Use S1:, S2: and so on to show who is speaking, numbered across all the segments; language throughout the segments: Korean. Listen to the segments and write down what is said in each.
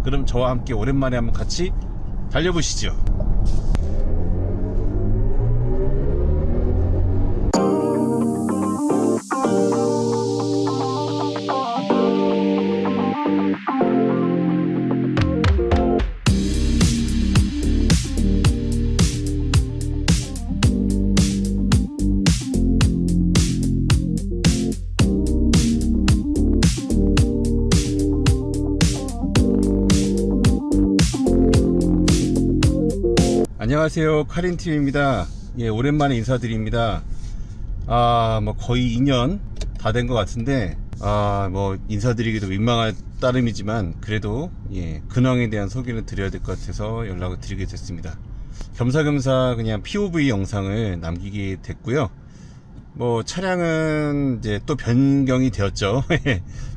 S1: 그럼 저와 함께 오랜만에 한번 같이 달려보시죠. 안녕하세요, 카린팀입니다. 예, 오랜만에 인사드립니다. 뭐 거의 2년 다 된 것 같은데 뭐 인사드리기도 민망할 따름이지만 그래도 근황에 대한 소개를 드려야 될 것 같아서 연락을 드리게 됐습니다. 겸사겸사 그냥 POV 영상을 남기게 됐고요. 뭐 차량은 이제 또 변경이 되었죠.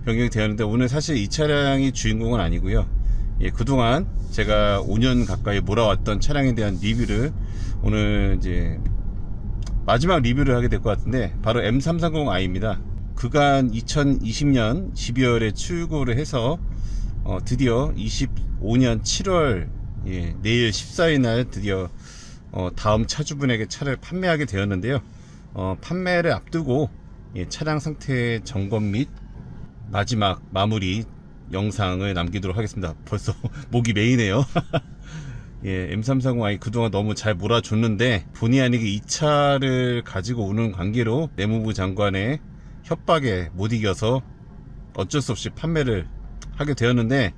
S1: 변경이 되었는데 오늘 사실 이 차량이 주인공은 아니고요. 그동안 제가 5년 가까이 몰아왔던 차량에 대한 리뷰를 오늘 이제 마지막 리뷰를 하게 될 것 같은데, 바로 M330i입니다. 그간 2020년 12월에 출고를 해서 드디어 25년 7월 내일 14일 날 드디어 다음 차주분에게 차를 판매하게 되었는데요. 판매를 앞두고 차량 상태 점검 및 마지막 마무리 영상을 남기도록 하겠습니다. 벌써 목이 메이네요. M330i 그동안 너무 잘 몰아줬는데 본의 아니게 이 차를 가지고 오는 관계로 내무부 장관의 협박에 못 이겨서 어쩔 수 없이 판매를 하게 되었는데,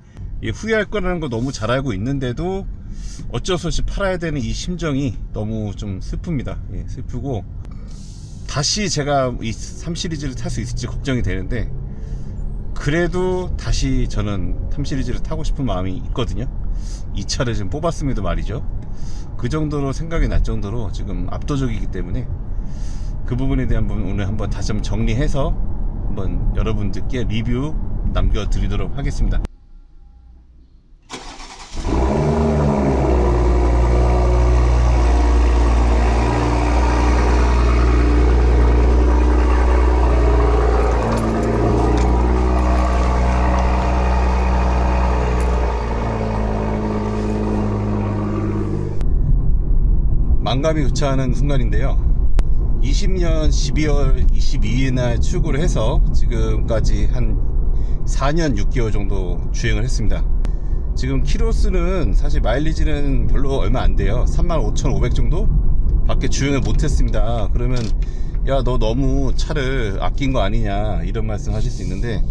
S1: 후회할 거라는 거 너무 잘 알고 있는데도 어쩔 수 없이 팔아야 되는 이 심정이 너무 좀 슬픕니다. 슬프고 다시 제가 이 3시리즈를 탈 수 있을지 걱정이 되는데, 그래도 다시 저는 3시리즈를 타고 싶은 마음이 있거든요. 이 차를 지금 뽑았음에도 말이죠. 그 정도로 생각이 날 정도로 지금 압도적이기 때문에 그 부분에 대한 부분 오늘 한번 다시 한번 정리해서 한번 여러분들께 리뷰 남겨드리도록 하겠습니다. 만감이 교차하는 순간인데요. 20년 12월 22일 날 출고를 해서 지금까지 한 4년 6개월 정도 주행을 했습니다. 지금 키로수는 사실 마일리지는 별로 얼마 안 돼요. 35,500 정도 밖에 주행을 못 했습니다. 그러면 야, 너 너무 차를 아낀 거 아니냐 이런 말씀 하실 수 있는데,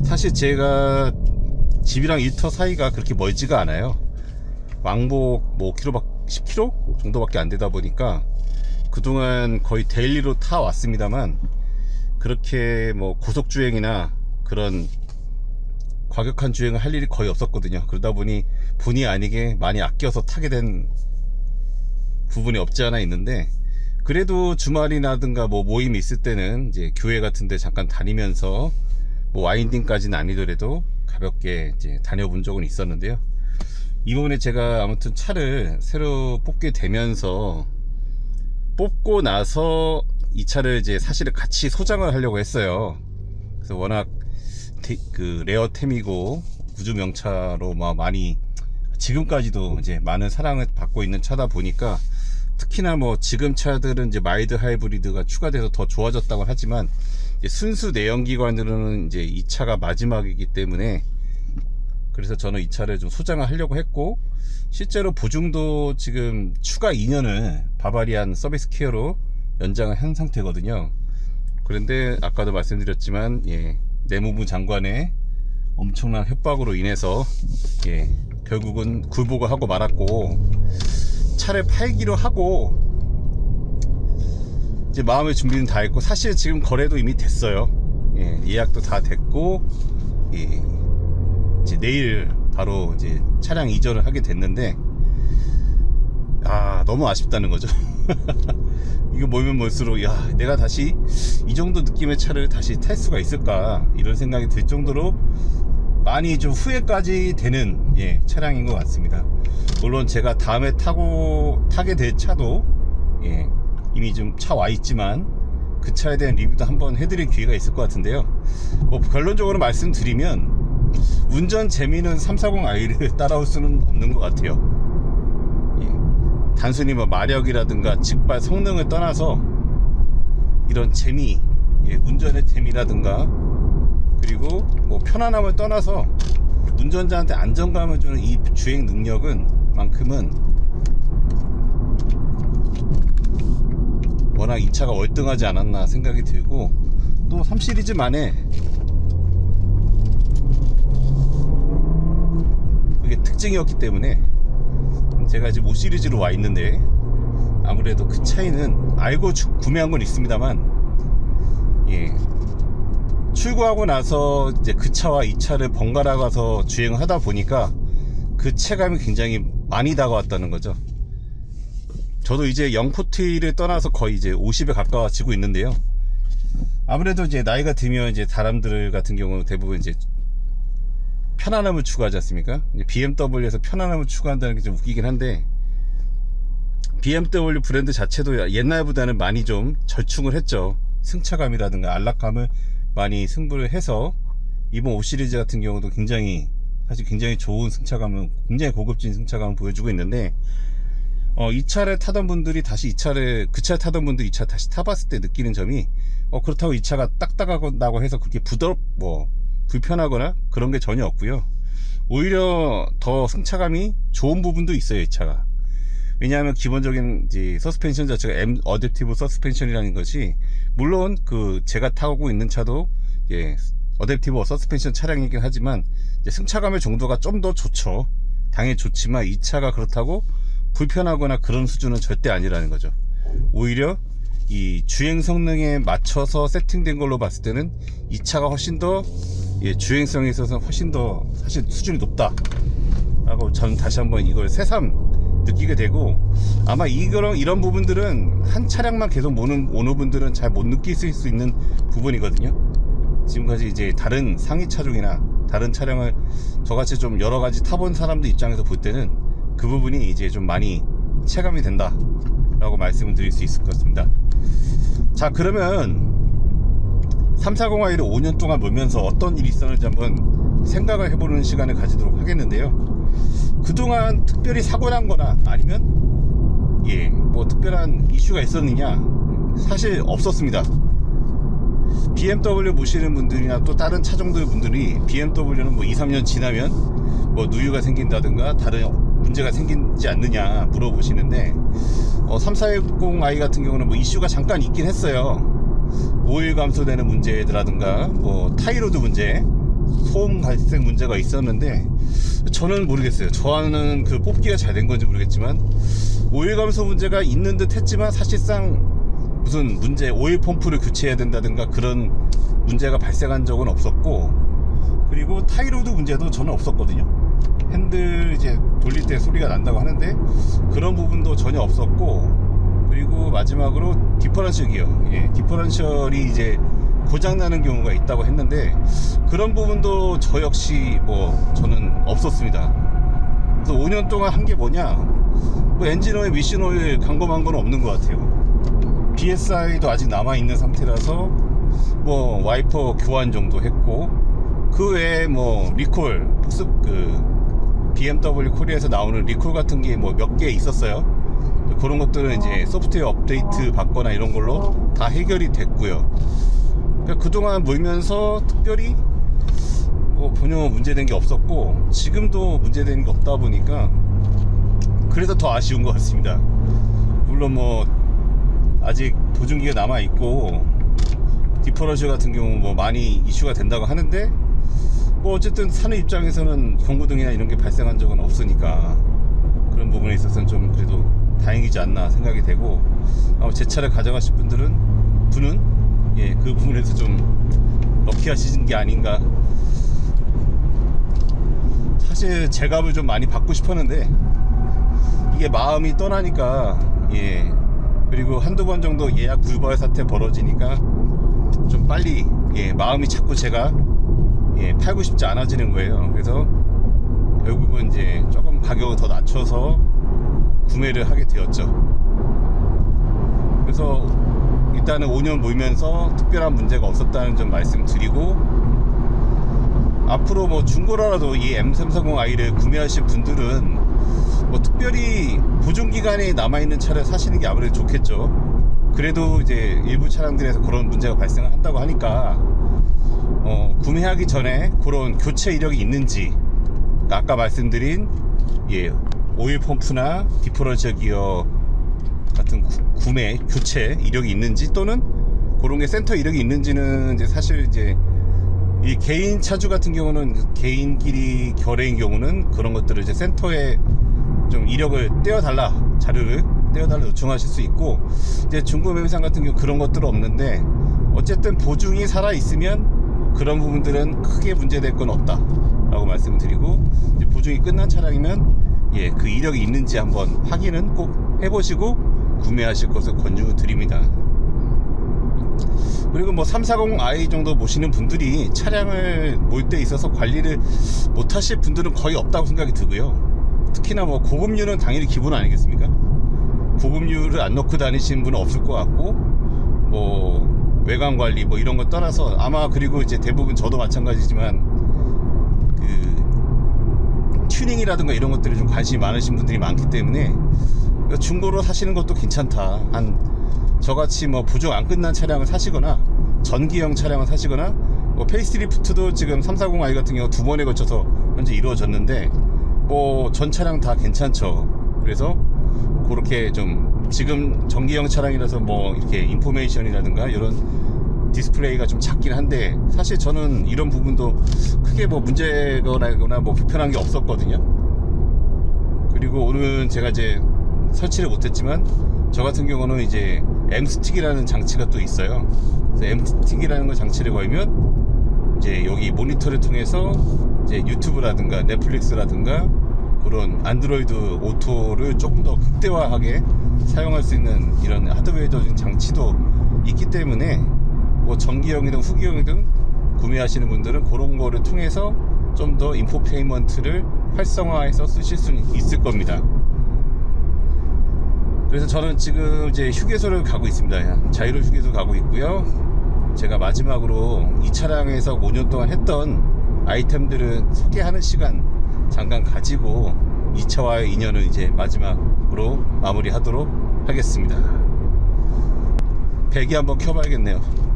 S1: 사실 제가 집이랑 일터 사이가 그렇게 멀지가 않아요. 왕복 뭐 10km 정도밖에 안 되다 보니까 그동안 거의 데일리로 타 왔습니다만, 그렇게 뭐 고속주행이나 그런 과격한 주행을 할 일이 거의 없었거든요. 그러다 보니 본의 아니게 많이 아껴서 타게 된 부분이 없지 않아 있는데, 그래도 주말이라든가 뭐 모임이 있을 때는 이제 교회 같은 데 잠깐 다니면서 뭐 와인딩까지는 아니더라도 가볍게 이제 다녀본 적은 있었는데요. 이번에 제가 아무튼 차를 새로 뽑게 되면서, 뽑고 나서 이 차를 이제 사실은 같이 소장을 하려고 했어요. 그래서 워낙 그 레어템이고 구주 명차로 많이 지금까지도 이제 많은 사랑을 받고 있는 차다 보니까, 특히나 뭐 지금 차들은 이제 마일드 하이브리드가 추가돼서 더 좋아졌다고 하지만 이제 순수 내연기관으로는 이제 이 차가 마지막이기 때문에, 그래서 저는 이 차를 좀 소장을 하려고 했고, 실제로 보증도 지금 추가 2년을 바바리안 서비스 케어로 연장을 한 상태거든요. 그런데 아까도 말씀드렸지만 내무부 장관의 엄청난 협박으로 인해서 결국은 굴복을 하고 말았고, 차를 팔기로 하고 이제 마음의 준비는 다 했고, 사실 지금 거래도 이미 됐어요. 예약도 다 됐고, 이제 내일 바로 이제 차량 이전을 하게 됐는데, 너무 아쉽다는 거죠. 이거 몰면 몰수록 내가 다시 이 정도 느낌의 차를 다시 탈 수가 있을까 이런 생각이 들 정도로 많이 좀 후회까지 되는 차량인 것 같습니다. 물론 제가 다음에 타게 될 차도 이미 좀 차 와 있지만 그 차에 대한 리뷰도 한번 해드릴 기회가 있을 것 같은데요. 뭐 결론적으로 말씀드리면 운전 재미는 340i를 따라올 수는 없는 것 같아요. 예. 단순히 뭐 마력이라든가 직발 성능을 떠나서 이런 재미, 예, 운전의 재미라든가 그리고 뭐 편안함을 떠나서 운전자한테 안정감을 주는 이 주행 능력은 만큼은 워낙 이 차가 월등하지 않았나 생각이 들고, 또 3시리즈만의 그게 특징이었기 때문에 제가 지금 5시리즈로 와 있는데, 아무래도 그 차이는 알고 구매한 건 있습니다만, 예, 출고하고 나서 이제 그 차와 이 차를 번갈아 가서 주행을 하다 보니까 그 체감이 굉장히 많이 다가왔다는 거죠. 저도 이제 040를 떠나서 거의 이제 50에 가까워지고 있는데요. 아무래도 이제 나이가 들면 이제 사람들 같은 경우는 대부분 이제 편안함을 추구하지 않습니까? BMW에서 편안함을 추구한다는 게 좀 웃기긴 한데, BMW 브랜드 자체도 옛날보다는 많이 좀 절충을 했죠. 승차감이라든가 안락감을 많이 승부를 해서 이번 5시리즈 같은 경우도 사실 굉장히 좋은 승차감은, 굉장히 고급진 승차감을 보여주고 있는데, 이 차를 타던 분들이 다시 그 차를 타던 분들이 이 차 다시 타봤을 때 느끼는 점이, 그렇다고 이 차가 딱딱하다고 해서 그렇게 불편하거나 그런 게 전혀 없고요. 오히려 더 승차감이 좋은 부분도 있어요, 이 차가. 왜냐하면 기본적인 이제 서스펜션 자체가 어댑티브 서스펜션이라는 것이, 물론 그 제가 타고 있는 차도 예, 어댑티브 서스펜션 차량이긴 하지만 이제 승차감의 정도가 좀 더 좋죠. 당연히 좋지만 이 차가 그렇다고 불편하거나 그런 수준은 절대 아니라는 거죠. 오히려 이 주행 성능에 맞춰서 세팅된 걸로 봤을 때는 이 차가 훨씬 더, 예, 주행성에 있어서는 훨씬 더 사실 수준이 높다 라고 저는 다시 한번 이걸 새삼 느끼게 되고, 아마 이런 부분들은 한 차량만 계속 오는 분들은 잘 못 느낄 수 있는 부분이거든요. 지금까지 이제 다른 상위 차종이나 다른 차량을 저같이 좀 여러 가지 타본 사람들 입장에서 볼 때는 그 부분이 이제 좀 많이 체감이 된다 라고 말씀을 드릴 수 있을 것 같습니다. 자, 그러면 340i를 5년 동안 몰면서 어떤 일이 있었는지 한번 생각을 해보는 시간을 가지도록 하겠는데요. 그동안 특별히 사고 난 거나 아니면 뭐 특별한 이슈가 있었느냐, 사실 없었습니다. BMW 모시는 분들이나 또 다른 차종들 분들이 BMW는 뭐 2, 3년 지나면 뭐 누유가 생긴다든가 다른 문제가 생기지 않느냐 물어보시는데, 3410i 같은 경우는 뭐 이슈가 잠깐 있긴 했어요. 오일 감소되는 문제라든가 뭐 타이로드 문제, 소음 발생 문제가 있었는데, 저는 모르겠어요. 저는 그 뽑기가 잘 된 건지 모르겠지만 오일 감소 문제가 있는 듯 했지만 사실상 무슨 오일 펌프를 교체해야 된다든가 그런 문제가 발생한 적은 없었고, 그리고 타이로드 문제도 저는 없었거든요. 핸들 이제 돌릴 때 소리가 난다고 하는데 그런 부분도 전혀 없었고, 그리고 마지막으로 디퍼런셜 기어, 디퍼런셜이 이제 고장나는 경우가 있다고 했는데 그런 부분도 저 역시 저는 없었습니다. 그래서 5년 동안 한 게 뭐냐, 엔진오일, 미션오일 점검한 건 없는 것 같아요. BSI도 아직 남아있는 상태라서 와이퍼 교환 정도 했고, 그 외에 리콜, BMW 코리아에서 나오는 리콜 같은 게 몇 개 있었어요. 그런 것들은 이제 소프트웨어 업데이트 받거나 이런 걸로 다 해결이 됐고요. 그동안 몰면서 특별히 전혀 문제된 게 없었고, 지금도 문제되는 게 없다 보니까 그래서 더 아쉬운 것 같습니다. 물론 아직 보증기가 남아있고 디퍼런셜 같은 경우 많이 이슈가 된다고 하는데, 어쨌든 사는 입장에서는 경고등이나 이런 게 발생한 적은 없으니까 그런 부분에 있어서는 좀 그래도 다행이지 않나 생각이 되고, 제 차를 가져가실 분은 그 부분에서 좀 럭키하시는 게 아닌가. 사실 제값을 좀 많이 받고 싶었는데 이게 마음이 떠나니까, 그리고 한두 번 정도 예약 불발 사태 벌어지니까 좀 빨리 마음이 자꾸 제가 팔고 싶지 않아지는 거예요. 그래서 결국은 이제 조금 가격을 더 낮춰서 구매를 하게 되었죠. 그래서 일단은 5년 몰면서 특별한 문제가 없었다는 점 말씀드리고, 앞으로 뭐 중고라도 이 M340i를 구매하실 분들은 뭐 특별히 보존기간이 남아있는 차를 사시는 게 아무래도 좋겠죠. 그래도 이제 일부 차량들에서 그런 문제가 발생한다고 하니까 구매하기 전에 그런 교체 이력이 있는지, 아까 말씀드린 오일 펌프나 디퍼런셜 기어 같은 구매 교체 이력이 있는지, 또는 그런 게 센터 이력이 있는지는 이제 사실 이제 이 개인 차주 같은 경우는 개인끼리 결의인 경우는 그런 것들을 이제 센터에 좀 이력을 떼어달라, 자료를 떼어달라 요청하실 수 있고, 이제 중고 매매상 같은 경우 그런 것들은 없는데, 어쨌든 보증이 살아 있으면 그런 부분들은 크게 문제될 건 없다 라고 말씀을 드리고, 이제 보증이 끝난 차량이면 그 이력이 있는지 한번 확인은 꼭 해보시고 구매하실 것을 권유를 드립니다. 그리고 뭐 340i 정도 모시는 분들이 차량을 몰 때 있어서 관리를 못 하실 분들은 거의 없다고 생각이 들고요. 특히나 뭐 고급류는 당연히 기본 아니겠습니까? 고급류를 안 넣고 다니시는 분은 없을 것 같고, 뭐 외관 관리 뭐 이런 거 떠나서 아마, 그리고 이제 대부분 저도 마찬가지지만 그 튜닝이라든가 이런 것들에 좀 관심이 많으신 분들이 많기 때문에 중고로 사시는 것도 괜찮다. 저같이 뭐 보증 안 끝난 차량을 사시거나 전기형 차량을 사시거나, 뭐 페이스리프트도 지금 340i 같은 경우 2번에 걸쳐서 현재 이루어졌는데 뭐 전 차량 다 괜찮죠. 그래서 그렇게 좀 지금 전기형 차량이라서 뭐 이렇게 인포메이션이라든가 이런 디스플레이가 좀 작긴 한데, 사실 저는 이런 부분도 크게 뭐 문제거나 뭐 불편한 게 없었거든요. 그리고 오늘은 제가 이제 설치를 못했지만, 저 같은 경우는 이제 M스틱이라는 장치가 또 있어요. 그래서 M스틱이라는 거 장치를 걸면 이제 여기 모니터를 통해서 이제 유튜브라든가 넷플릭스라든가 그런 안드로이드 오토를 조금 더 극대화하게 사용할 수 있는 이런 하드웨어적인 장치도 있기 때문에, 뭐 전기형이든 후기형이든 구매하시는 분들은 그런 거를 통해서 좀 더 인포테인먼트를 활성화해서 쓰실 수는 있을 겁니다. 그래서 저는 지금 이제 휴게소를 가고 있습니다. 자유로 휴게소 가고 있고요. 제가 마지막으로 이 차량에서 5년 동안 했던 아이템들을 소개하는 시간 잠깐 가지고 이 차와의 인연을 이제 마지막으로 마무리하도록 하겠습니다. 배기 한번 켜봐야겠네요.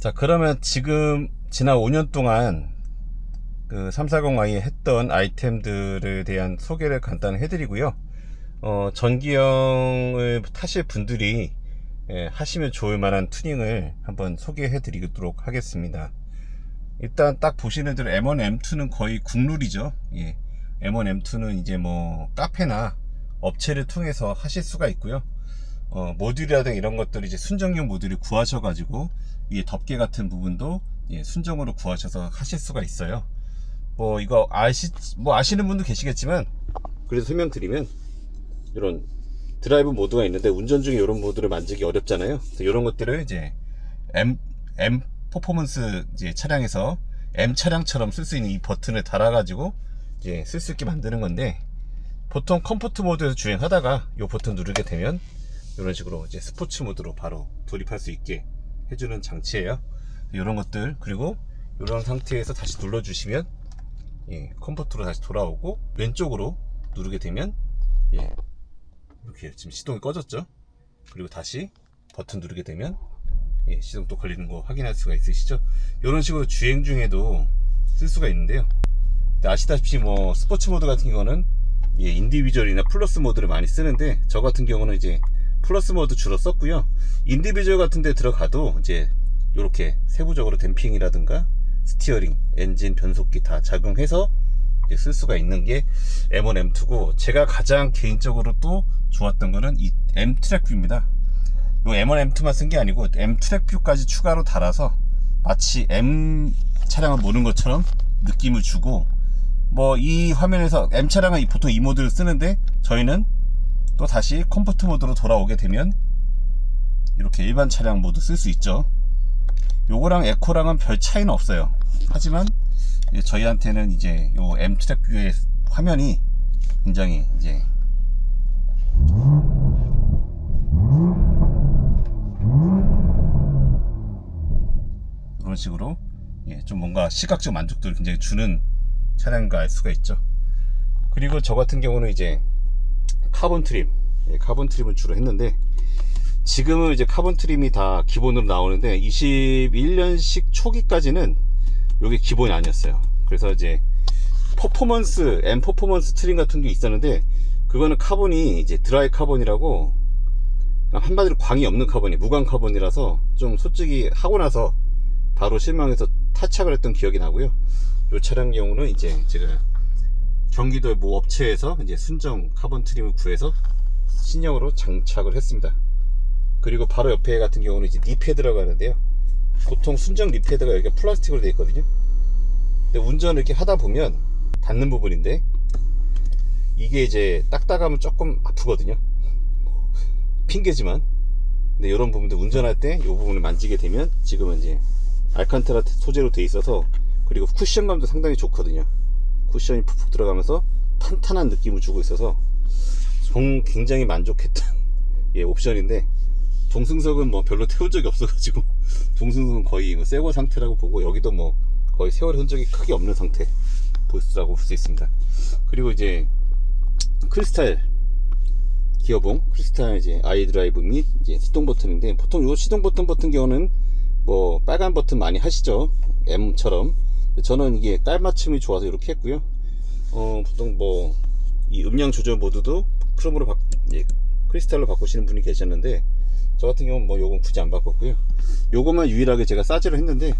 S1: 자, 그러면 지금 지난 5년 동안 그 340i 했던 아이템들에 대한 소개를 간단히 해드리고요. 전기형을 타실 분들이 하시면 좋을 만한 튜닝을 한번 소개해 드리도록 하겠습니다. 일단 딱 보시는 대로 M1, M2는 거의 국룰이죠. M1, M2는 이제 뭐 카페나 업체를 통해서 하실 수가 있고요. 모듈이라든가 이런 것들을 이제 순정용 모듈을 구하셔가지고 위에 덮개 같은 부분도 예, 순정으로 구하셔서 하실 수가 있어요. 뭐 이거 아시는 분도 계시겠지만 그래도 설명드리면, 이런 드라이브 모드가 있는데 운전 중에 이런 모드를 만지기 어렵잖아요. 이런 것들을 이제 M 퍼포먼스 이제 차량에서 M 차량처럼 쓸 수 있는 이 버튼을 달아가지고 이제 쓸 수 있게 만드는 건데, 보통 컴포트 모드에서 주행하다가 이 버튼 누르게 되면 이런 식으로 이제 스포츠 모드로 바로 돌입할 수 있게 해주는 장치예요. 이런 것들, 그리고 이런 상태에서 다시 눌러주시면 예, 컴포트로 다시 돌아오고, 왼쪽으로 누르게 되면 예, 이렇게 지금 시동이 꺼졌죠. 그리고 다시 버튼 누르게 되면 예, 시동 또 걸리는 거 확인할 수가 있으시죠. 이런 식으로 주행 중에도 쓸 수가 있는데요. 아시다시피 뭐 스포츠 모드 같은 경우는 예, 인디비주얼이나 플러스 모드를 많이 쓰는데, 저 같은 경우는 이제 플러스 모드 주로 썼고요. 인디비주얼 같은 데 들어가도 이제 이렇게 세부적으로 댐핑이라든가 스티어링, 엔진, 변속기 다 작용해서 이제 쓸 수가 있는 게 M1, M2고, 제가 가장 개인적으로 또 좋았던 거는 이 M 트랙뷰입니다. 이 M1, M2만 쓴 게 아니고 M 트랙뷰까지 추가로 달아서 마치 M 차량을 모는 것처럼 느낌을 주고, 뭐 이 화면에서 M 차량은 보통 이 모드를 쓰는데, 저희는 또 다시 컴포트 모드로 돌아오게 되면 이렇게 일반 차량 모드 쓸 수 있죠. 요거랑 에코랑은 별 차이는 없어요. 하지만 저희한테는 이제 요 M 트랙뷰의 화면이 굉장히 이제 이런 식으로 예, 좀 뭔가 시각적 만족도를 굉장히 주는 차량인가 알 수가 있죠. 그리고 저 같은 경우는 이제 카본 트림, 예, 카본 트림을 주로 했는데, 지금은 이제 카본 트림이 다 기본으로 나오는데 21년식 초기까지는 이게 기본이 아니었어요. 그래서 이제 퍼포먼스, M 퍼포먼스 트림 같은 게 있었는데, 그거는 카본이 이제 드라이 카본이라고, 한마디로 광이 없는 카본이, 무광 카본이라서 좀 솔직히 하고 나서 바로 실망해서 탈착을 했던 기억이 나고요. 이 차량 경우는 이제 제가 경기도의 모 업체에서 이제 순정 카본 트림을 구해서 신형으로 장착을 했습니다. 그리고 바로 옆에 같은 경우는 이제 립패드라고 하는데요. 보통 순정 립패드가 여기가 플라스틱으로 되어 있거든요. 근데 운전을 이렇게 하다 보면 닿는 부분인데, 이게 이제 딱딱하면 조금 아프거든요. 핑계지만. 근데 이런 부분들 운전할 때 이 부분을 만지게 되면, 지금은 이제 알칸테라 소재로 되어 있어서, 그리고 쿠션감도 상당히 좋거든요. 쿠션이 푹푹 들어가면서 탄탄한 느낌을 주고 있어서 굉장히 만족했던 예, 옵션인데, 동승석은 뭐 별로 태운 적이 없어가지고 동승석은 거의 뭐 새거 상태라고 보고, 여기도 뭐 거의 세월 흔적이 크게 없는 상태 보스라고 볼 수 있습니다. 그리고 이제 크리스탈 기어봉, 크리스탈 이제 아이드라이브 및 이제 시동 버튼인데, 보통 요 시동 버튼 같은 경우는 뭐 빨간 버튼 많이 하시죠, M처럼. 저는 이게 깔맞춤이 좋아서 이렇게 했고요. 보통 뭐 이 음량 조절 모드도 크롬으로 크리스탈로 바꾸시는 분이 계셨는데, 저 같은 경우는 뭐 요건 굳이 안 바꿨고요. 요것만 유일하게 제가 싸지를 했는데,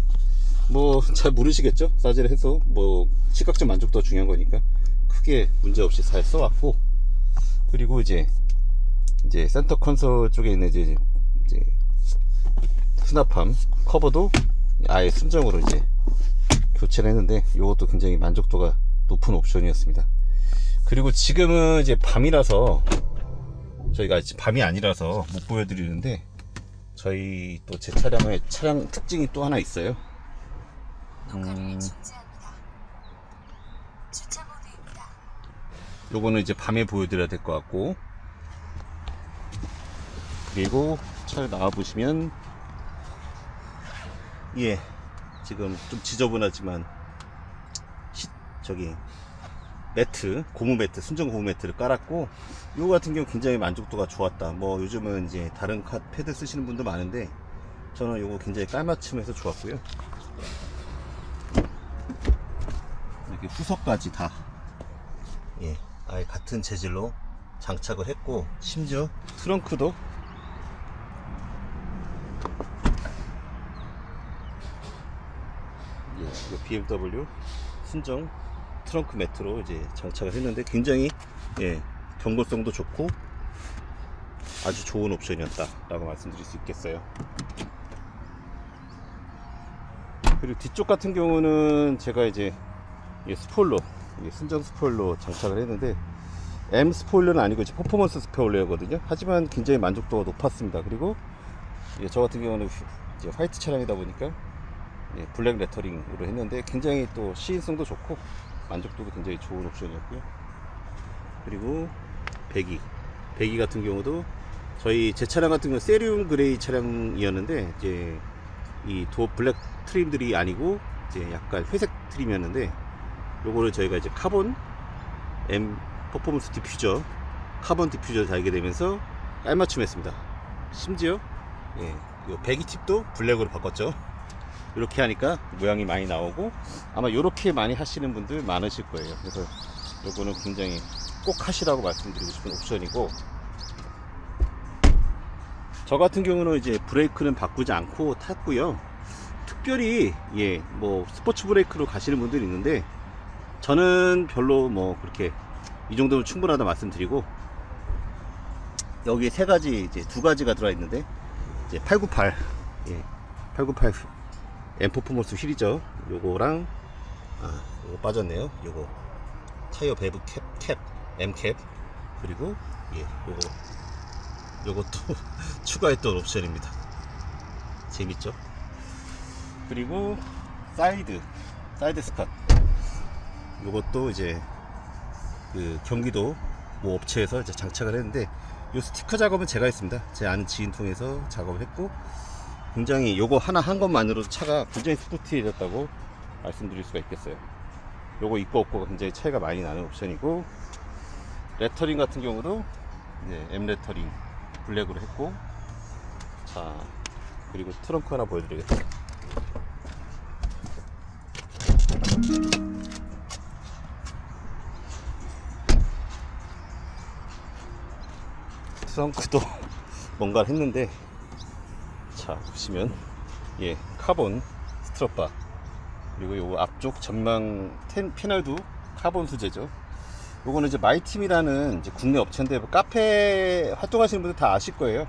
S1: 뭐 잘 모르시겠죠? 싸지를 해서 뭐 시각적 만족도가 중요한 거니까 크게 문제 없이 잘 써왔고, 그리고 이제 센터 컨솔 쪽에 있는 이제 수납함 커버도 아예 순정으로 이제 교체를 했는데, 이것도 굉장히 만족도가 높은 옵션이었습니다. 그리고 지금은 이제 밤이라서, 저희가 밤이 아니라서 못 보여드리는데, 저희 또 제 차량의 차량 특징이 또 하나 있어요. 요거는 이제 밤에 보여드려야 될 것 같고, 그리고 차를 나와 보시면, 예, 지금 좀 지저분하지만 저기 매트, 고무 매트, 순정 고무 매트를 깔았고, 이거 같은 경우 굉장히 만족도가 좋았다. 뭐 요즘은 이제 다른 패드 쓰시는 분도 많은데, 저는 요거 굉장히 깔맞춤해서 좋았고요. 이렇게 후석까지 다 예, 아예 같은 재질로 장착을 했고, 심지어 트렁크도 예, BMW 순정 트렁크 매트로 이제 장착을 했는데, 굉장히 예, 경고성도 좋고 아주 좋은 옵션이었다 라고 말씀드릴 수 있겠어요. 그리고 뒤쪽 같은 경우는 제가 이제 스포일러, 순정 스포일러 장착을 했는데, M 스포일러는 아니고 이제 퍼포먼스 스포일러거든요. 하지만 굉장히 만족도가 높았습니다. 그리고 저 같은 경우는 이제 화이트 차량이다 보니까 블랙 레터링으로 했는데 굉장히 또 시인성도 좋고 만족도도 굉장히 좋은 옵션이었고요. 그리고 배기 같은 경우도 제 차량 같은 경우는 세리움 그레이 차량이었는데, 이제 이 도어 블랙 트림들이 아니고 이제 약간 회색 트림이었는데, 요거를 저희가 이제 카본 M 퍼포먼스 디퓨저, 카본 디퓨저 달게 되면서 깔맞춤 했습니다. 심지어 요 배기 팁도 블랙으로 바꿨죠. 이렇게 하니까 모양이 많이 나오고, 아마 이렇게 많이 하시는 분들 많으실 거예요. 그래서 요거는 굉장히 꼭 하시라고 말씀드리고 싶은 옵션이고, 저 같은 경우는 이제 브레이크는 바꾸지 않고 탔고요. 특별히 뭐 스포츠 브레이크로 가시는 분들이 있는데, 저는 별로 뭐 그렇게 이 정도면 충분하다 말씀드리고, 여기 두 가지가 들어가 있는데, 이제 898 M 퍼포먼스 휠이죠. 요거랑 요거 빠졌네요. 요거 타이어 배브 캡 M 캡, 그리고 요것도 추가했던 옵션입니다. 재밌죠? 그리고 사이드 스팟, 요것도 이제 그 경기도 뭐 업체에서 이제 장착을 했는데, 요 스티커 작업은 제가 했습니다. 제 아는 지인 통해서 작업을 했고, 굉장히 요거 하나 한 것만으로도 차가 굉장히 스포티해졌다고 말씀드릴 수가 있겠어요. 요거 있고 없고가 굉장히 차이가 많이 나는 옵션이고, 레터링 같은 경우도 M 레터링 블랙으로 했고, 자, 그리고 트렁크 하나 보여드리겠습니다. 트렁크도 뭔가를 했는데, 자 보시면 카본 스트럿바, 그리고 요 앞쪽 전망 패널도 카본 소재죠. 요거는 이제 마이팀이라는 이제 국내 업체인데, 카페 활동하시는 분들 다 아실 거예요.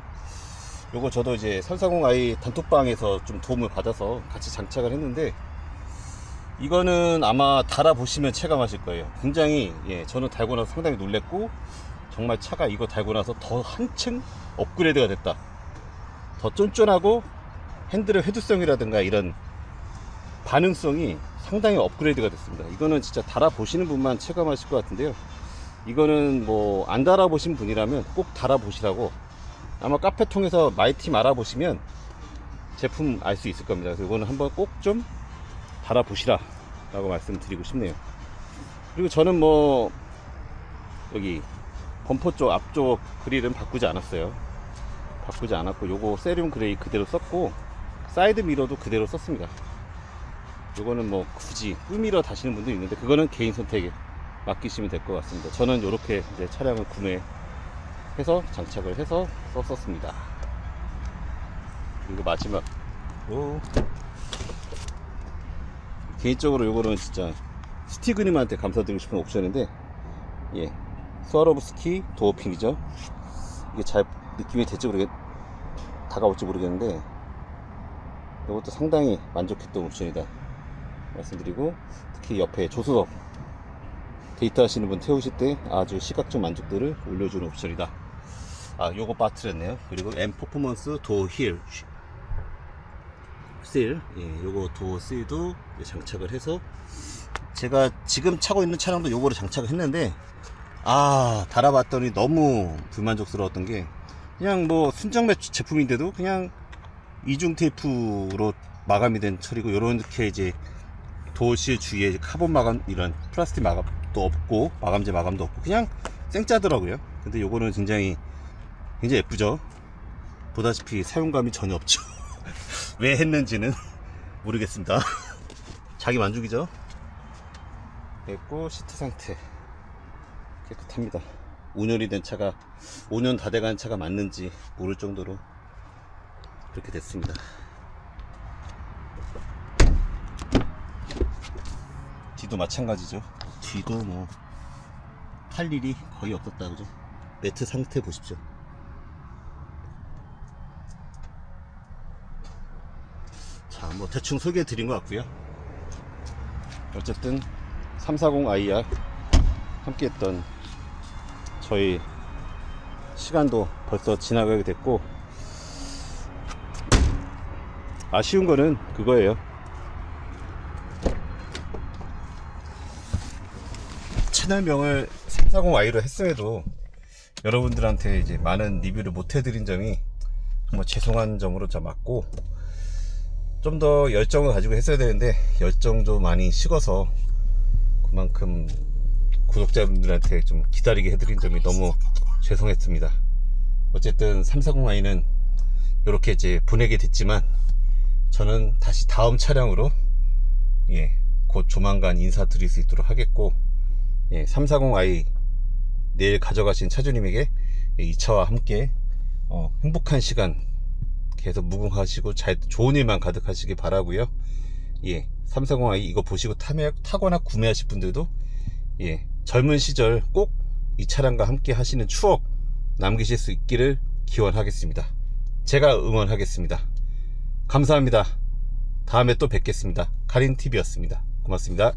S1: 요거 저도 이제 340i 단톡방에서 좀 도움을 받아서 같이 장착을 했는데, 이거는 아마 달아보시면 체감하실 거예요. 굉장히 저는 달고 나서 상당히 놀랬고, 정말 차가 이거 달고 나서 더 한층 업그레이드가 됐다, 더 쫀쫀하고 핸들의 회두성이라든가 이런 반응성이 상당히 업그레이드가 됐습니다. 이거는 진짜 달아보시는 분만 체감하실 것 같은데요, 이거는 뭐 안 달아보신 분이라면 꼭 달아보시라고, 아마 카페 통해서 마이팀 알아보시면 제품 알 수 있을 겁니다. 그래서 이거는 한번 꼭 좀 달아보시라 라고 말씀드리고 싶네요. 그리고 저는 뭐 여기 범퍼 쪽 앞쪽 그릴은 바꾸지 않았어요. 바꾸지 않았고, 요거 세리움 그레이 그대로 썼고, 사이드 미러도 그대로 썼습니다. 요거는 뭐 굳이 꿀미러 다시는 분도 있는데, 그거는 개인 선택에 맡기시면 될 것 같습니다. 저는 요렇게 이제 차량을 구매해서 장착을 해서 썼었습니다. 그리고 마지막으로 개인적으로 요거는 진짜 스티그님한테 감사드리고 싶은 옵션인데, 스와로브스키 도어핀이죠. 이게 잘 느낌이 다가올지 모르겠는데, 이것도 상당히 만족했던 옵션이다 말씀드리고, 특히 옆에 조수석 데이트 하시는 분 태우실 때 아주 시각적 만족도를 올려주는 옵션이다. 요거 빠뜨렸네요. 그리고 M 퍼포먼스 도어 실, 요거 도어 실도 장착을 해서, 제가 지금 차고 있는 차량도 요거를 장착을 했는데, 달아봤더니 너무 불만족스러웠던 게, 그냥 뭐 순정 매출 제품인데도 그냥 이중 테이프로 마감이 된 처리고, 요렇게 이제 도어실 주위에 카본 마감, 이런 플라스틱 마감도 없고, 마감재 마감도 없고, 그냥 생짜더라고요. 근데 요거는 굉장히 예쁘죠. 보다시피 사용감이 전혀 없죠. 왜 했는지는 모르겠습니다. 자기 만족이죠. 됐고, 시트 상태 깨끗합니다. 5년이 된 차가, 5년 다 돼간 차가 맞는지 모를 정도로 그렇게 됐습니다. 뒤도 마찬가지죠. 뒤도 뭐 탈 일이 거의 없었다, 그죠? 매트 상태 보십시오. 자, 한번 뭐 대충 소개해 드린 것 같고요. 어쨌든 340i와 함께 했던 저희 시간도 벌써 지나가게 됐고, 아쉬운 거는 그거예요. 채널명을 340i로 했음에도 여러분들한테 이제 많은 리뷰를 못 해드린 점이 정말 죄송한 점으로 좀 맞고, 좀 더 열정을 가지고 했어야 되는데 열정도 많이 식어서 그만큼 구독자분들한테 좀 기다리게 해드린 점이 너무 죄송했습니다. 어쨌든 340i는 이렇게 이제 보내게 됐지만, 저는 다시 다음 차량으로 곧 조만간 인사드릴 수 있도록 하겠고, 340i 내일 가져가신 차주님에게 이 차와 함께 행복한 시간 계속 무궁하시고 좋은 일만 가득하시길 바라고요. 340i 이거 보시고 타거나 구매하실 분들도 젊은 시절 꼭 이 차량과 함께 하시는 추억 남기실 수 있기를 기원하겠습니다. 제가 응원하겠습니다. 감사합니다. 다음에 또 뵙겠습니다. 카린TV였습니다. 고맙습니다.